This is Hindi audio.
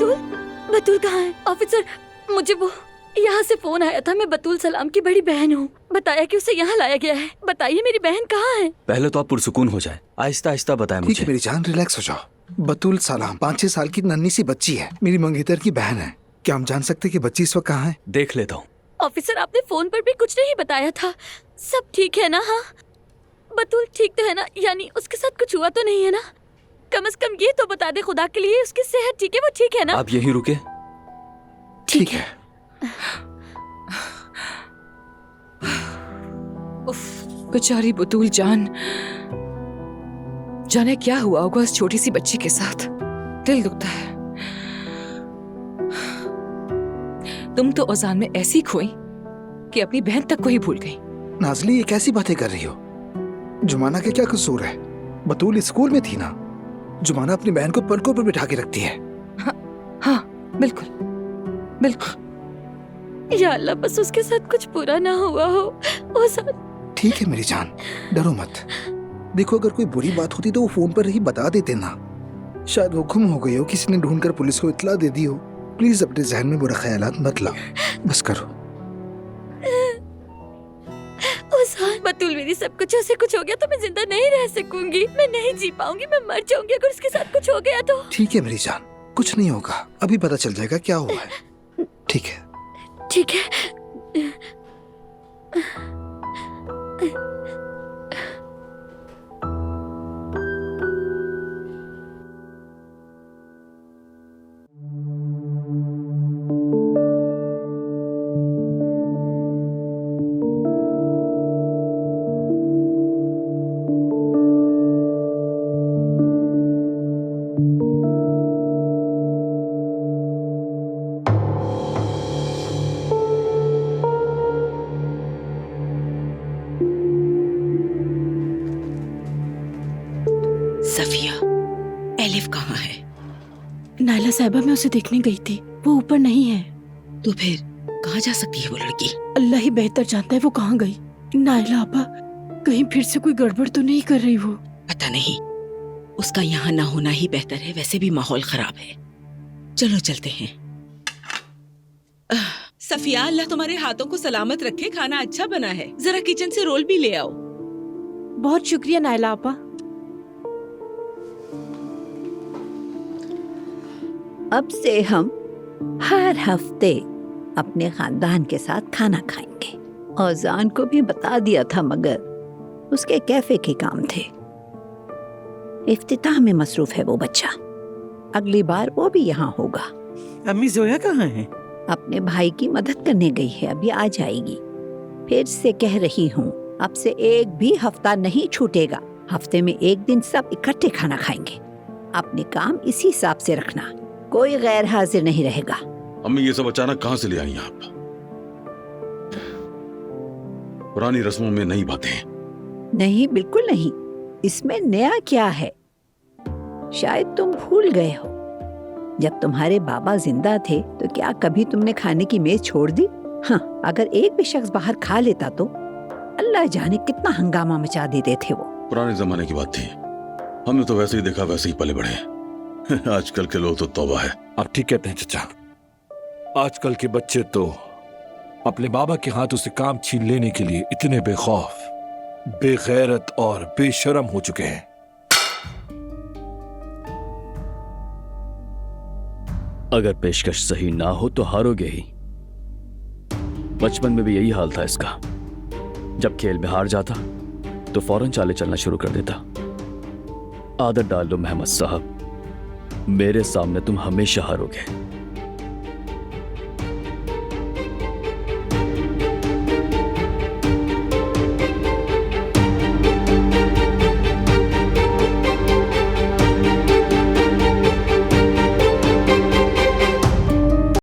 बतूल, बतूल कहाँ है? ऑफिसर, मुझे वो यहाँ से फोन आया था। मैं बतूल सलाम की बड़ी बहन हूँ। बताया कि उसे यहाँ लाया गया है। बताइए मेरी बहन कहाँ है? पहले तो आप पुरसुकून हो जाए, आहिस्ता आहिस्ता बताएं मुझे। ठीक है मेरी जान, रिलैक्स हो जाओ। बतूल सलाम 5-6 साल की नन्ही सी बच्ची है, मेरी मंगेतर की बहन है। क्या हम जान सकते कि बच्ची इस वक्त कहाँ है? देख लेता हूँ। ऑफिसर, आपने फोन पर भी कुछ नहीं बताया था। सब ठीक है ना? हाँ, बतूल ठीक तो है ना? यानी उसके साथ कुछ हुआ तो नहीं है ना? कम से कम ये तो बता दे खुदा के लिए, उसकी सेहत ठीक है? वो ठीक है ना? आप यहीं रुके। ठीक है। बेचारी बतूल जान, जाने क्या हुआ होगा उस छोटी सी बच्ची के साथ। दिल दुखता है। तुम तो औजान में ऐसी खोई कि अपनी बहन तक को ही भूल गई। नाजली, ये कैसी बातें कर रही हो? जुमाना का क्या कसूर है? बतूल स्कूल में थी ना। जुमाना अपनी बहन को पलकों पर बिठा के रखती है। हाँ, बिल्कुल बिल्कुल। या अल्लाह, बस उसके साथ कुछ बुरा ना हुआ हो। ठीक है मेरी जान, डरो मत। देखो, अगर कोई बुरी बात होती तो वो फोन पर ही बता देते ना। शायद वो गुम हो गई हो, किसी ने ढूंढकर पुलिस को इत्तला दे दी हो। प्लीज अपने जहन में बुरा ख्यालात मत लाओ, बस करो। बतूल मेरी सब कुछ, उसे कुछ हो गया तो मैं जिंदा नहीं रह सकूंगी। मैं नहीं जी पाऊंगी, मैं मर जाऊंगी अगर उसके साथ कुछ हो गया तो। ठीक है मेरी जान, कुछ नहीं होगा, अभी पता चल जाएगा क्या हुआ है। ठीक है, ठीक है। सफिया, एलिफ कहाँ है? नायला साहिबा, मैं उसे देखने गई थी, वो ऊपर नहीं है। तो फिर कहाँ जा सकती है वो लड़की? अल्लाह ही बेहतर जानता है वो कहाँ गई। नायला आपा, कहीं फिर से कोई गड़बड़ तो नहीं कर रही वो? पता नहीं, उसका यहाँ ना होना ही बेहतर है। वैसे भी माहौल खराब है। चलो चलते हैं। सफिया, अल्लाह तुम्हारे हाथों को सलामत रखे। खाना अच्छा बना है, जरा किचन से रोल भी ले आओ। बहुत शुक्रिया नायला आपा। अब से हम हर हफ्ते अपने खानदान के साथ खाना खाएंगे। औजान को भी बता दिया था, मगर उसके कैफे के काम थे। इफ्तिताह में मसरूफ है वो बच्चा। अगली बार वो भी यहाँ होगा। अम्मी जोया कहाँ है? अपने भाई की मदद करने गई है, अभी आ जाएगी। फिर से कह रही हूँ, अब से एक भी हफ्ता नहीं छूटेगा। हफ्ते में एक दिन सब इकट्ठे खाना खाएंगे। अपने काम इसी हिसाब से रखना, कोई गैर हाजिर नहीं रहेगा। अम्मी, ये सब अचानक कहाँ से ले आई आप? पुरानी रस्मों में नई बातें? नहीं, बिल्कुल नहीं। इसमें नया क्या है? शायद तुम भूल गए हो, जब तुम्हारे बाबा जिंदा थे तो क्या कभी तुमने खाने की मेज छोड़ दी? हाँ, अगर एक भी शख्स बाहर खा लेता तो अल्लाह जाने कितना हंगामा मचा देते थे वो। पुराने जमाने की बात थी, हमने तो वैसे ही देखा, वैसे ही पले बढ़े। आजकल के लोग तो तौबा है। आप ठीक कहते हैं चचा। आजकल के बच्चे तो अपने बाबा के हाथों से काम छीन लेने के लिए इतने बेखौफ, बेगैरत और बेशर्म हो चुके हैं। अगर पेशकश सही ना हो तो हारोगे ही। बचपन में भी यही हाल था इसका। जब खेल में हार जाता तो फौरन चाले चलना शुरू कर देता। आदत डाल लो मेहमद साहब, मेरे सामने तुम हमेशा हारोगे।